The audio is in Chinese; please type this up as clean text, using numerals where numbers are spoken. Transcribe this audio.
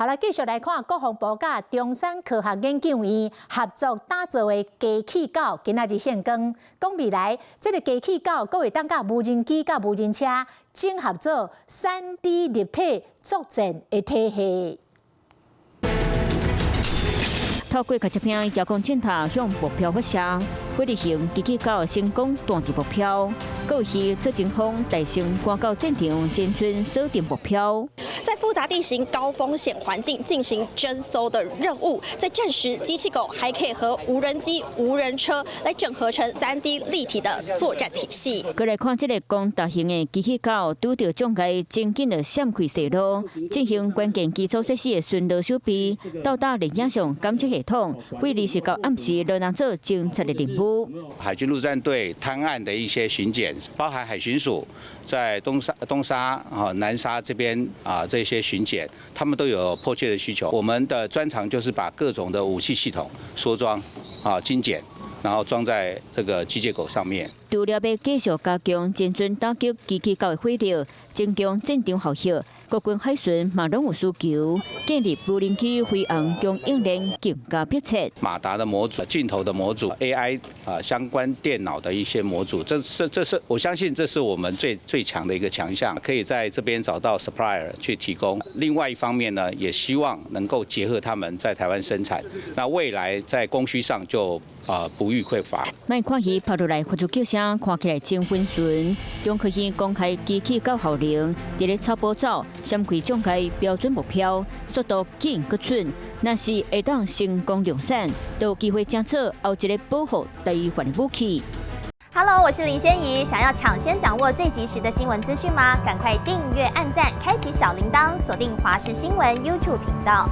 好了，繼續來看國防部甲中山科學研究院合作打造的機器狗，今仔日獻光，講未來這個機器狗，閣會當甲無人機、甲無人車整合做3D 立體作戰的體系。透過甲這片遙控鏡頭向目標發射，會執行機器狗成功彈擊目標，閣有去做前鋒大聲趕到戰場，精準鎖定目標。在複雜地形、高風險環境進行偵搜的任務，在戰時，機器狗還可以和無人機、無人車來整合成3D 立體的作戰體系。過來看這個高大型的機器狗，拄到障礙，真緊的閃開射路，進行關鍵基礎設施的巡邏守備，到達人影像監測系統，為臨時到暗時落人做偵察的任務。海軍陸戰隊灘岸的一些巡檢，包含海巡署在東沙南沙這邊這些巡檢，他們都有迫切的需求。我們的專長就是把各種的武器系統縮裝精簡，然後裝在這個機械狗上面。除了要繼續加強精準打擊機器狗的火力，增強戰場效益，國軍海巡嘛攏有需求，建立無人機飛航供應鏈更加迫切。馬達的模組、鏡頭的模組、AI 相關電腦的一些模組，這是我相信這是我們最強的一個強項，可以在這邊找到 supplier 去提供。另外一方面呢，也希望能夠結合他們在台灣生產，那未來在供需上就不虞匱乏。賣看戲拍落來發出叫聲。看起來真溫順，中科院公開機器狗效能，佇咧草埔走，閃開障礙標準目標，速度緊閣準，若是會當成功量產，都有機會爭取後一個保護台灣的武器。Hello， 我是林仙怡，想要搶先掌握最及時的新聞資訊嗎？趕快訂閱、按讚、開啟小鈴鐺，鎖定華視新聞 YouTube 頻道。